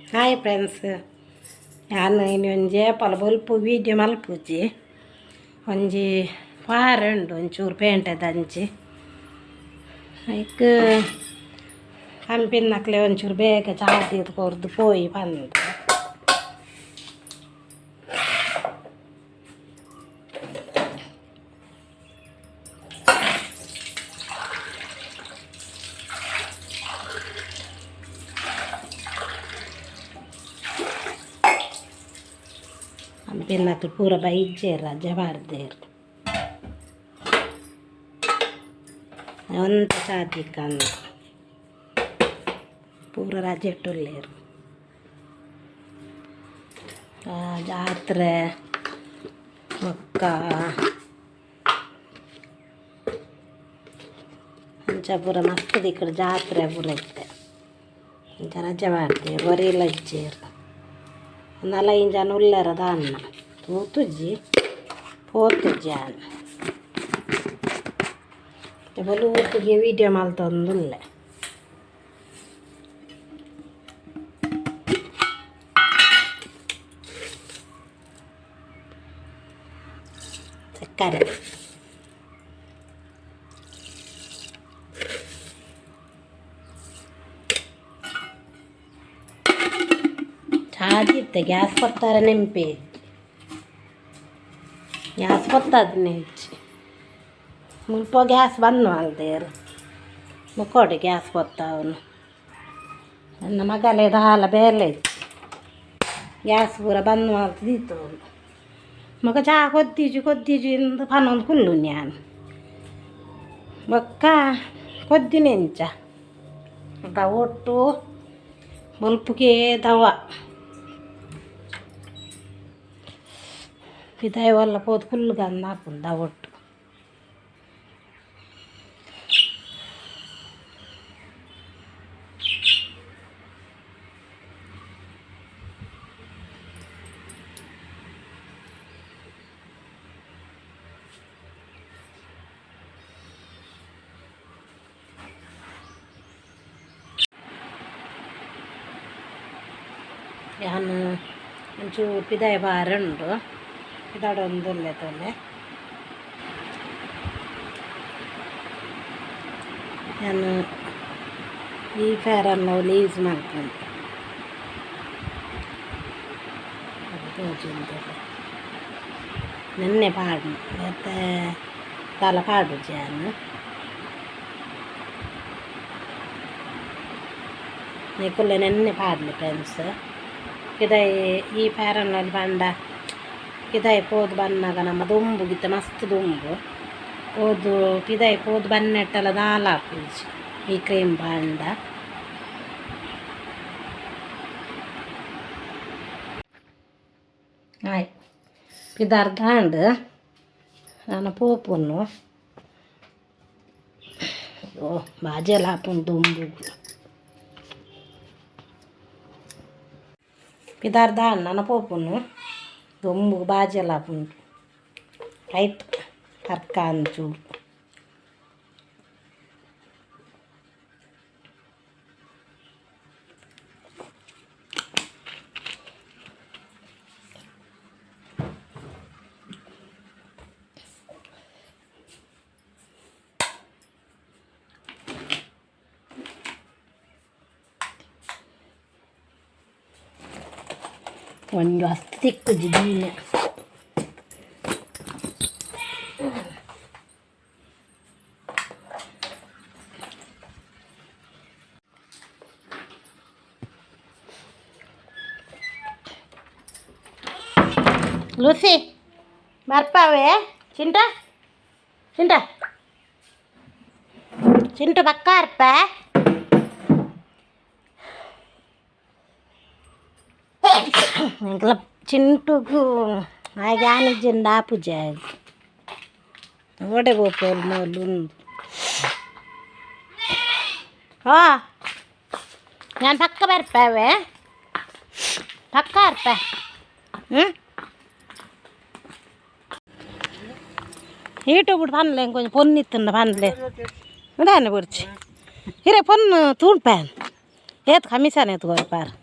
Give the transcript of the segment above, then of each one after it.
Hi friends, ನಾನು ಇನ್ನೊಂದು bulb video ಮಲ್ಪುಜಿ ಒಂಜಿ ಪಾರ ಉಂಡು ಒಂಚೂರು ಪೇಂಟದ ಅಂಚಿ ಐಕ್ ಹಂಪಿನಕ್ಲೆ ಒಂಚೂರು ಬೇಗ ಚಾತಿ ಕೊರ್ದು ಪೋಯಿ ಬಂದು ಹಂಪಿನಕ್ಲೆ ಪೂರ ಬೈಜೇರು ರಜೆ ಮಾಡ್ದೇರು ಒಂತ ಚಾತಿ ಕಂದು ಪೂರ ರಜೆ ಇಟ್ಟುಲ್ಲೇರು ಜಾತ್ರೆ ಒಕ್ಕ ಅಂಚ ಪೂರ ಮಸ್ತ್ ದಿಕ್ಕಡು ಜಾತ್ರೆ ಪೂರ ಇತ್ತೆ ಇಂಚ ರಜೆ ಮಾಡ್ತೇವೆ ಬರೀಲ್ಲ ಇಜ್ಜೇರು ಒಂದಲ್ಲ ಇಂಜನ ಉಳ್ಳರ ದಾನ್ನ ತೂತುಜ್ಜಿ ಪೋತುಜ್ಜಿ ಅನ್ನ ಬಲೂತಿಗೆ ವೀಡಿಯೋ ಮಲ್ತೊಂದುಲ್ಲೆ ಸಕ್ಕರೆ ಚಾದಿತ್ತೆ ಗ್ಯಾಸ್ ಕೊತ್ತಾರೆ ನೆಂಪೆ ಗ್ಯಾಸ್ ಕೊತ್ತದ ನೆಂಚಿ ಮುಲ್ಪ ಗ್ಯಾಸ್ ಬಂದು ಅಲ್ದೇರು ಮುಕ್ಕೋಡಿ ಗ್ಯಾಸ್ ಕೊತ್ತವನು ನನ್ನ ಮಗಲೇದ ಹಾಲ ಬೇಲೆ ಇತ್ತು ಗ್ಯಾಸ್ ಪೂರ ಬಂದು ಮಾಡ್ತಿದ್ದಿತ್ತು ಅವನು ಮಗ ಚಾ ಕೊದ್ದಿಜು ಇಂದು ಪನ್ನೊಂದು ಕುಲ್ಲು ನಾನು ಬೊಕ್ಕ ಕೊದ್ದಿನೆಂಚ ಒಟ್ಟು ಬಲ್ಪುಗೆ ದವ ಪಿದಾಯ ಒಲ್ಲ ಪೋದು ಕುಲ್ಲುಗಂದು ಹಾಕುಂದ ಒಟ್ಟು ನಾನು ಒಂಚೂರು ಪಿದಾಯ ಬಾರ ಉಂಡು ಇದಾಡೊಂದು ಒಳ್ಳೆ ತೊಲೆ ನಾನು ಈ ಫೇರನ್ ಲವ್ಲಿ ಯೂಸ್ ಮಾಡ್ತೀನಿ ನೆನ್ನೆ ಪಾಡು ಮತ್ತು ತಲ ಪಾಡು ಜಾನು ನೆಕ್ಕುಲ್ಲೆ ನೆನ್ನೆ ಪಾಡ್ಲಿ ಫ್ರೆಂಡ್ಸ್ ಕಿದಾಯಿ ಈ ಪ್ಯಾರನ್ನಲ್ಲಿ ಬಂಡ ಪಿದಾಯಿ ಪೋದು ಬನ್ನಾಗ ನಮ್ಮ ದುಂಬು ಗಿತ್ತ ಮಸ್ತ್ ದುಂಬು ಪೋದು ಪಿದಾಯಿ ಪೋದು ಬನ್ನೆಟ್ಟಲ್ಲ ದಾಲ ಹಾಕುಜಿ ಈ ಕ್ರೀಮ್ ಬಾಂಡ ಆಯ್ ಪಿದಾರ್ಧ ಅಂಡು ನಾನು ಪೋಪುನ್ನು ಓ ಬಾಜೆಲ್ಲ ಹಾಪುಂಡು ದುಂಬು ಪಿದಾರ್ಧ ನನ್ನ ಪೋಪುನು ದೊಂಬು ಬಾಜೆಲ್ಲ ಹಾಪುಂಡು ಆಯ್ತು ತರ್ಕ ಅಂಚೂರು ಒಂದು ಅಷ್ಟು ತಿಕ್ಕುಜಿ ನೀನೆ ಲೂಸಿ ಮರ್ಪಾವೆ ಚಿಂಟ ಚಿಂಟ ಚಿಂಟು ಪಕ್ಕ ಅರ್ಪ ఇంట్లో చింటుకు ఆగానిజెండా పూజ ఓడే పోపోలు మోళ్ళు నేను పక్క పెరపావే పక్క అర్ప యూట్యూబ్ పనులే కొంచెం పొన్ను ఇస్తున్న పనులే దాన్ని గురించి ఇరే పొన్ను తూడిపాను ఏతు కమిషన్ ఎత్తుకోపారు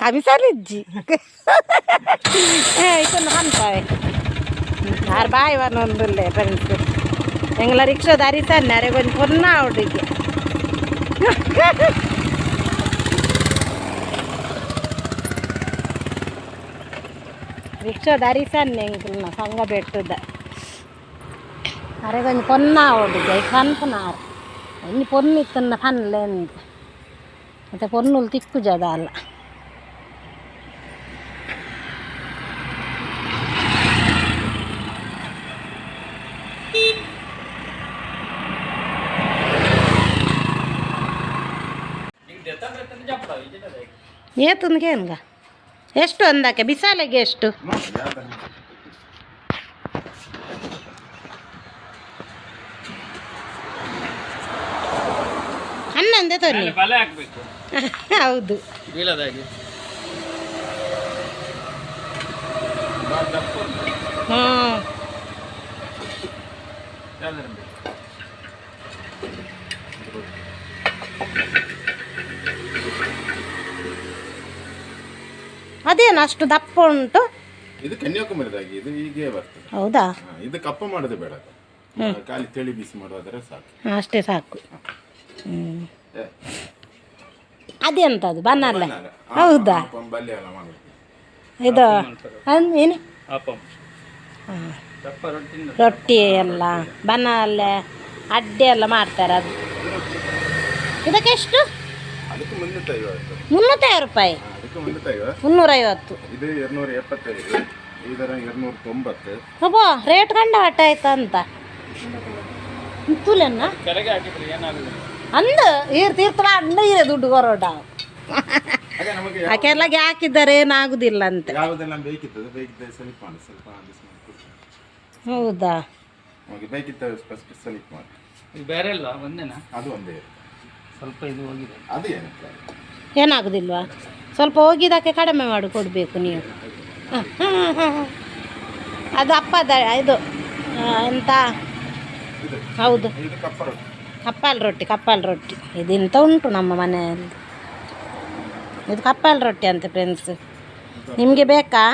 ಕಮಿಸಲಿಜ್ಜಿ ಇದನ್ನು ಅಂತಾವೆ ಯಾರು ಬಾಯಿ ಒಂದುಲ್ಲೇ ಫ್ರೆಂಡ್ಸ್ ಎಂಗ್ಲ ರಿಕ್ಷಾದ ಅರಿಸನ್ನೆ ಅರೆಗೊಂದು ಪೊನ್ನ ಹುಡುಗಿ ರಿಕ್ಷಾದ ಅರಿಸನ್ನೆ ಎಂಗ್ಲ ಸಂಘ ಬೆಟ್ಟದ ಅರೆಗೊಂದು ಪೊನ್ನ ಹುಡುಗಿ ಕನ್ಪುನಾರು ಇನ್ನು ಪೊನ್ನಿತ್ತನ್ನ ಪನ್ಲೆ ಅಂತ ಮತ್ತು ಪೊನ್ನುಲು ತಿಕ್ಕು ಜದ ಅಲ್ಲ ಏತಂದ್ಗೆ ಏನ್ಗ ಎಷ್ಟು ಅಂದಕ್ಕೆ ಬಿಸಾಲೆಗೆ ಎಷ್ಟು ಹನ್ನೊಂದೇ ತೊನ್ನಿ ಹೌದು ಹ್ಞೂ ಅದೇನು ಅಷ್ಟು ದಪ್ಪ ಉಂಟು ಇದು ಕನ್ಯಾಕುಮಾರಿದಾಗಿ ಇದು ಹೀಗೆ ಬರ್ತದೆ ಹೌದಾ ಇದು ಕಪ್ಪ ಮಾಡೋದು ಬೇಡ ಖಾಲಿ ತೆಳಿ ಬಿಸಿ ಮಾಡೋದಾದ್ರೆ ಸಾಕು ಅಷ್ಟೇ ಸಾಕು ಅದೆಂತದು ಬನ್ನಲ್ಲ ಹೌದಾ ಬಲ್ಯ ಎಲ್ಲ ಮಾಡೋದು ಇದು ಏನು ರೊಟ್ಟಿ ಎಲ್ಲ ಬನ್ನಲ್ಲೇ ಅಡ್ಡೆ ಎಲ್ಲ ಮಾಡ್ತಾರೆ ಅದು ಇದಕ್ಕೆ ಎಷ್ಟು ಅದಕ್ಕೆ 350 350 ರೂಪಾಯಿ ಅದಕ್ಕೆ 350 350 ಇದು 275 ಇದರ 290 ಅಬ್ಬಾ ರೇಟ್ ಕಂಡ ಹಟ್ಟ ಆಯ್ತಾ ಅಂತ ತುಲೆನ್ನ ಅಂದು ಈರ್ ತೀರ್ಥ ಅಂಡ ಇರೇ ದುಡ್ಡು ಕೊರೋಡ ಆಕೆಲ್ಲ ಹಾಕಿದ್ದಾರೆ ಏನಾಗುದಿಲ್ಲ ಅಂತ ಯಾವುದೆಲ್ಲ ಬೇಕಿತ್ತು ಸೆಲೆಕ್ಟ್ ಮಾಡಿ ಸ್ವಲ್ಪ ಹೌದಾ ಬೇಕಿತ್ತು ಸೆಲೆಕ್ಟ್ ಮಾಡಿ ಇದು ಬೇರೆ ಇಲ್ಲ ಒಂದೇನಾ ಅದು ಒಂದೇ ಸ್ವಲ್ಪ ಇದು ಹೋಗಿದೆ ಅದು ಏನಕ್ಕೆ ಏನಾಗುದಿಲ್ವಾ ಸ್ವಲ್ಪ ಹೋಗಿದ್ದಕ್ಕೆ ಕಡಿಮೆ ಮಾಡಿ ಕೊಡಬೇಕು ನೀವು ಅದು ಅಪ್ಪದ ಇದು ಎಂತ ಹೌದು ಇದು ಕಪ್ಪ ರೊಟ್ಟಿ ಕಪ್ಪಲ್ ರೊಟ್ಟಿ ಇದೆಂತ ಉಂಟು ನಮ್ಮ ಮನೆಯಲ್ಲಿ ಇದು ಕಪ್ಪಲ್ ರೊಟ್ಟಿ ಅಂತ ಫ್ರೆಂಡ್ಸ್ ನಿಮಗೆ ಬೇಕಾ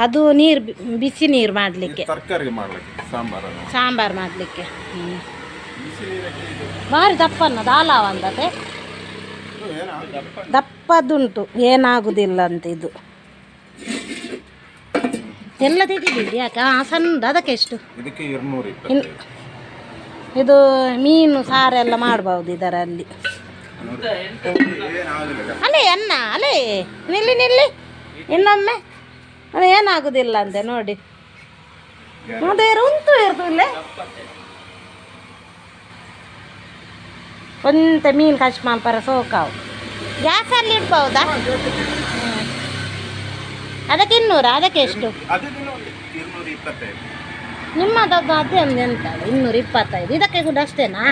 ಅದು ನೀರು ಬಿಸಿ ನೀರು ಮಾಡಲಿಕ್ಕೆ ತರಕಾರಿ ಮಾಡಲಿಕ್ಕೆ ಸಾಂಬಾರು ಮಾಡಲಿಕ್ಕೆ ಭಾರಿ ದಪ್ಪನ್ನ ದಾಲಾವ ಅಂದತೆ ದಪ್ಪದುಂಟು ಏನಾಗುದಿಲ್ಲ ಅಂತ ಇದು ಎಲ್ಲ ತೆಗಿಬಿಡಿ ಯಾಕೆ ಸಣ್ಣದು ಅದಕ್ಕೆ ಎಷ್ಟು ಇದಕ್ಕೆ 220 ಇದು ಮೀನು ಸಾರೆಲ್ಲ ಮಾಡ್ಬೋದು ಇದರಲ್ಲಿ ಅಲ್ಲೇ ಅನ್ನ ಅಲ್ಲೇ ನಿಲ್ಲಿ ಇನ್ನೊಮ್ಮೆ ಅದು ಏನಾಗುದಿಲ್ಲ ಅಂತೆ ನೋಡಿ ಅದೇ ಉಂಟು ಇರ್ತದೆ ಒಂತ ಮೀನು ಕಚ್ ಮಾಲ್ಪರ ಸೋಕಾವು ಗ್ಯಾಸಲ್ಲಿ ಇಡ್ಬೋದಾ ಅದಕ್ಕೆ 200 ಅದಕ್ಕೆ ಎಷ್ಟು ನಿಮ್ಮದದ್ದು ಅದೇ ಒಂದು ಎಂತ 225 ಇದಕ್ಕೆ ಕೂಡ ಅಷ್ಟೇನಾ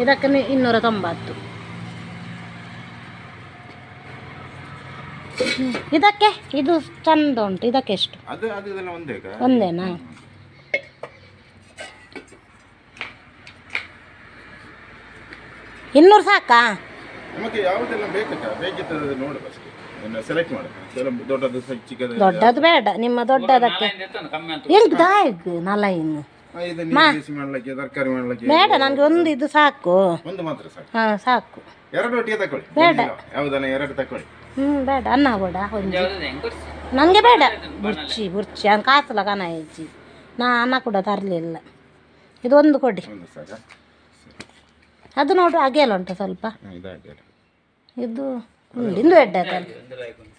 ಇದಕ್ಕೆ 290 ಇದಕ್ಕೆ ಇದು ಚಂದ ಉಂಟು ಇದಕ್ಕೆ ಎಷ್ಟು ಒಂದೇನಾ ಇನ್ನೂರು ಸಾಕಾ ನಮಗೆ ಯಾವುದೆಲ್ಲ ಬೇಕಿತ್ತು ನೋಡಿ ಸೆಲೆಕ್ಟ್ ಮಾಡಿ ದೊಡ್ಡದು ಚಿಕ್ಕದು ದೊಡ್ಡದು ಬೇಡ ನಿಮ್ಮ ದೊಡ್ಡದಕ್ಕೆ ಹೆಂಗ್ ದಾಯಗ್ ನಲೈನ್ ಮಾಡ್ಲಿಕ್ಕೆ ತರಕಾರಿ ಮಾಡ್ಲಿಕ್ಕೆ ಬೇಡ ನನಗೆ ಒಂದು ಇದು ಸಾಕು ಒಂದು ಮಾತ್ರ ಸಾಕು ಹಾಂ ಸಾಕು 2 ಒಟ್ಟಿಗೆ ತಕೊಳ್ಳಿ ಬೇಡ ಯಾವುದನ್ನ 2 ತಕೊಳ್ಳಿ ಬೇಡ ಅನ್ನ ಬೇಡ ಒಂದು ನನಗೆ ಬೇಡ ಬುರ್ಚಿ ಅವ್ನು ಕಾಸಲ್ಲ ಕನ ಹೆಚ್ಚಿ ನಾ ಅನ್ನ ಕೂಡ ತರಲಿಲ್ಲ ಇದು ಒಂದು ಕೊಡಿ ಅದು ನೋಡು ಅಗೇಲ ಉಂಟು ಸ್ವಲ್ಪ ಇದು ಉಂಟು ಇಂದು ಎಡ್ಡೆ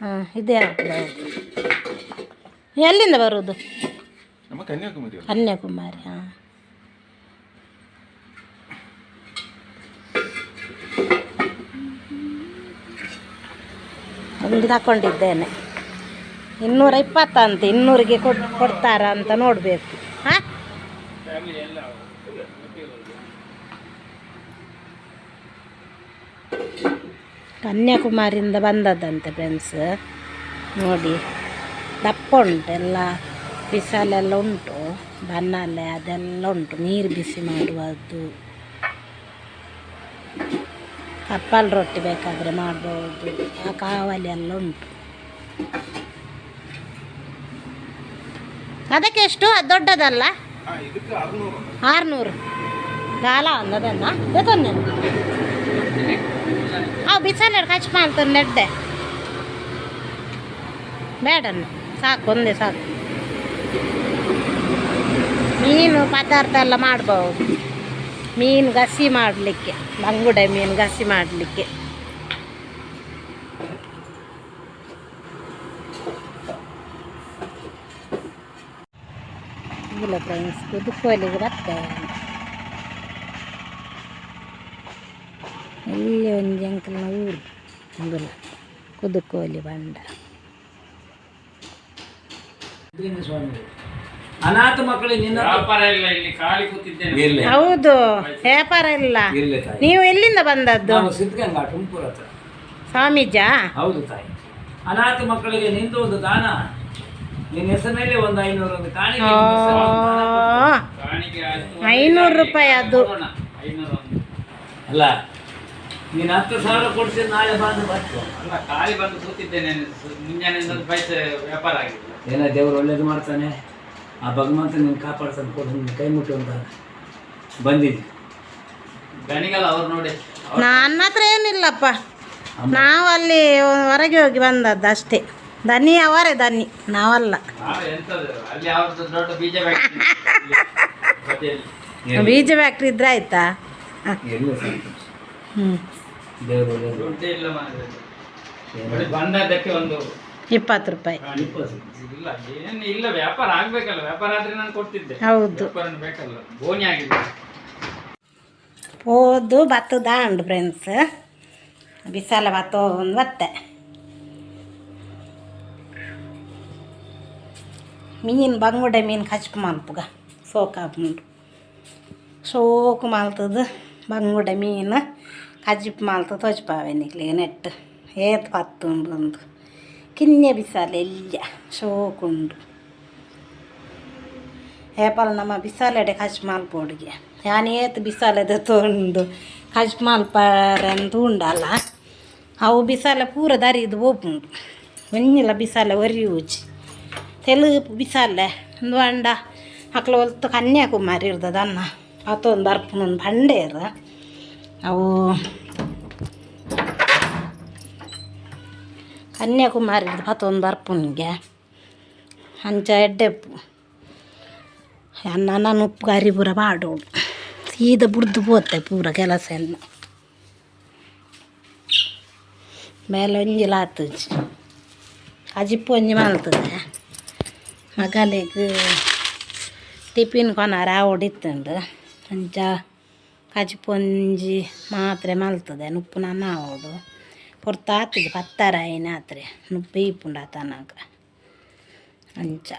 ಹಾಂ ಇದೇ ಎಲ್ಲಿಂದ ಬರುವುದು ಕನ್ಯಾಕುಮಾರಿ ಹಾಂ ಒಂದು ತಗೊಂಡಿದ್ದೇನೆ 220 ಅಂತ 200ಗೆ ಕೊಡ್ತಾರ ಅಂತ ನೋಡಬೇಕು ಹಾಂ ಕನ್ಯಾಕುಮಾರಿಯಿಂದ ಬಂದದ್ದಂತೆ ಫ್ರೆಂಡ್ಸ್ ನೋಡಿ ದಪ್ಪ ಉಂಟು ಎಲ್ಲ ಬಿಸಾಲೆಲ್ಲ ಉಂಟು ಬನ್ನಲೆ ಅದೆಲ್ಲ ಉಂಟು ನೀರು ಬಿಸಿ ಮಾಡುವುದು ಕಪ್ಪಲ್ ರೊಟ್ಟಿ ಬೇಕಾದರೆ ಮಾಡ್ಬೋದು. ಆ ಕಾವಲಿ ಎಲ್ಲ ಉಂಟು. ಅದಕ್ಕೆ ಎಷ್ಟು? ಅದು ದೊಡ್ಡದಲ್ಲ, ಇದಕ್ಕೆ 600. 600 ಗಾಲ ಅಂದದನ್ನ ಬೇತೊಂದು ಅವು ಬಿಸಾಲೆ ಖರ್ಚು ಮಾಡ್ತಾರೆ ನೆಡ್ಡೆ ಬೇಡನ್ನು ಸಾಕು, ಒಂದೇ ಸಾಕು. ಮೀನು ಪದಾರ್ಥ ಎಲ್ಲ ಮಾಡ್ಬೋದು. ಮೀನು ಗಸಿ ಮಾಡಲಿಕ್ಕೆ, ಬಂಗುಡೆ ಮೀನು ಗಸಿ ಮಾಡಲಿಕ್ಕೆ. ಇಲ್ಲ ಫ್ರೆಂಡ್ಸ್, ಕುದುಕೋಲಿಗೆ ಬರ್ತೇವೆ. ಇಲ್ಲಿ ಒಂದು ಅಂಕಲ್ನ ಊರು ಅಂಗುಲ ಕುದುಕೋಲಿ ಬಂಡ. ಅನಾಥ ಮಕ್ಕಳಿಗೆ ವ್ಯಾಪಾರ ಇಲ್ಲ, ಇಲ್ಲಿ ಖಾಲಿ ಕೂತಿದ್ದೇನೆ. ಹೌದು, ವ್ಯಾಪಾರ ಇಲ್ಲ. ನೀವು ಎಲ್ಲಿಂದ ಬಂದದ್ದು? ಸಿದ್ಧಗಂಗಾ ತುಮಕೂರು ಹತ್ರ. ಸ್ವಾಮೀಜಾ? ಹೌದು ತಾಯಿ. ಅನಾಥ ಮಕ್ಕಳಿಗೆ ನಿಂತು ಒಂದು ದಾನ, ನಿನ್ನ ಹೆಸರಿನಲ್ಲಿ ಒಂದು 500 ಒಂದು ಕಾಣಿಕೆ. 500 ರೂಪಾಯಿ ಅದು. ಅಲ್ಲ, ನೀನು 10,000 ಕೊಡ್ಸಿ ನಾಳೆ ಬಂದು ಬರ್ತು. ಅಲ್ಲ, ಖಾಲಿ ಬಂದು ಕೂತಿದ್ದೇನೆ. ಮುಂಜಾನೆ ಪೈಸೆ ವ್ಯಾಪಾರ ಆಗಿದೆ. ಏನೋ ದೇವರು ಒಳ್ಳೇದು ಮಾಡ್ತಾನೆ. ಆ ಭಗವಂತ ನೀನು ಕಾಪಾಡ್ತಾನೆ, ಕೊಡು, ಕೈ ಮುಟ್ಟು ಅಂತ ಬಂದಿದ್ದೆ. ಗಣಿಗಲ್ಲ ಅವ್ರು ನೋಡಿ. ನನ್ನ ಹತ್ರ ಏನಿಲ್ಲಪ್ಪ, ನಾವು ಅಲ್ಲಿ ಹೊರಗೆ ಹೋಗಿ ಬಂದದ್ದು ಅಷ್ಟೇ. ದನಿ ಅವರೇ ದನಿ, ನಾವಲ್ಲ. ಅಲ್ಲಿ ಅವ್ರದ್ದು ದೊಡ್ಡ ಬೀಜ ಬೀಜ ಫ್ಯಾಕ್ಟ್ರಿ ಇದ್ರೆ ಆಯ್ತಾ? ಬಂದದ್ದಕ್ಕೆ ಒಂದು 20 ರೂಪಾಯಿ. ಇಲ್ಲ, ಏನು ಇಲ್ಲ, ವ್ಯಾಪಾರ ಆಗ್ಬೇಕಲ್ಲ. ವ್ಯಾಪಾರ ಆದ್ರೆ ನಾನು ಕೊಡ್ತಿದ್ದೆ. ಹೌದು, ಬೇಕಲ್ಲ, ಬೋನಿ ಆಗಿದೆ. ಹೋದು ಭತ್ತ ದಾಂಡು ಫ್ರೆಂಡ್ಸ್, ಬಿಸಾಲ ಭತ್ತ ಒಂದು ಬತ್ತೆ. ಮೀನು ಬಂಗುಡೆ ಮೀನು ಕಚ್ಪು ಮಲ್ಪುಗ ಸೋಕಾಪುಂಡು ಸೋಕು ಮಾಲ್ತದ ಬಂಗುಡೆ ಮೀನು ಕಜ್ಜಿಪ್ಪು ಮಾಲ್ತದ ತೊಜ್ಪಾವೆನಿಕ್ಲಿ ನೆಟ್ಟು ಏತ್ ಪತ್ತುಂಡು ಒಂದು ಕಿನ್ನೆ ಬಿಸಾಲೆ ಎಲ್ಲ ಸೋಕುಂಡು. ಏಪಲ್ ನಮ್ಮ ಬಿಸಾಲೆಡೆ ಕಚ್ಪು ಮಲ್ಪೋಡಿಗೆ ಯಾನ್ ಏತ್ ಬಿಸಾಲೆದ ತೊಂಡು ಕಚ್ಪು ಮಲ್ಪರಂದು ಉಂಡಲ್ಲ, ಅವು ಬಿಸಾಲೆ ಪೂರ ದರಿದು ಹೋಪುಂಡು. ಒಂಜಿಲ್ಲ ಬಿಸಾಲೆ ಒರಿಯೂಜಿ ತೆಲುಗು ಬಿಸಾಲೆ ಒಂದು ಅಂಡ ಮಕ್ಕಳು ಹೊಲ್ತು ಕನ್ಯಾಕುಮಾರಿ ಇರ್ತದ ಅನ್ನ ಮತ್ತೊಂದು ಬರ್ಪುನೊಂದು ಬಂಡೇರು ಅವು ಕನ್ಯಾಕುಮಾರಿ ಇರ್ತದೆ ಮತ್ತೊಂದು ಬರ್ಪುನಿಗೆ ಅಂಚ ಎಡ್ಡೆಪ್ಪು ಅನ್ನ ನಾನು ಉಪ್ಪು ಗಾರಿ ಪೂರ ಬಾಡೋಡು ಸೀದಾ ಬುಡ್ದು ಪೋತೆ ಪೂರ ಕೆಲಸ ಎಲ್ಲ ಮೇಲೆ ಒಂಜಿಲ ಆತುಜಿ ಅಜಿಪ್ಪು ಒಂಜಿ ಮಾಡ್ತದೆ. ಮಗನಿಗೆ ಟಿಫಿನ್ ಕೊನಾರ ಹೊಡಿತಂಡು ಅಂಚ ಕಜಿಪೊಂಜಿ ಮಾತ್ರೆ ಮಲ್ತದೆ ನುಪ್ಪು ನನ್ನ ಆವೋಡು ಪೊರ್ತ ಆತದೆ ಪತ್ತಾರಾಯಿನ ಆತ್ರೆ ನುಪ್ಪು ಈಪುಂಡ ತನಕ ಅಂಚ.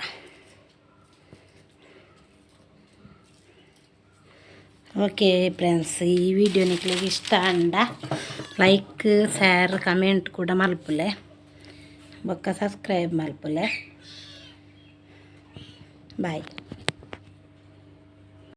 ಓಕೆ ಫ್ರೆಂಡ್ಸ್, ಈ ವಿಡಿಯೋ ನಿಕ್ಲಿಗೆ ಇಷ್ಟ ಅಂಡ ಲೈಕ್ ಶೇರ್ ಕಮೆಂಟ್ ಕೂಡ ಮಲ್ಪುಲೆ ಬೊಕ್ಕ ಸಬ್ಸ್ಕ್ರೈಬ್ ಮಲ್ಪುಲೆ. ಬಾಯ್.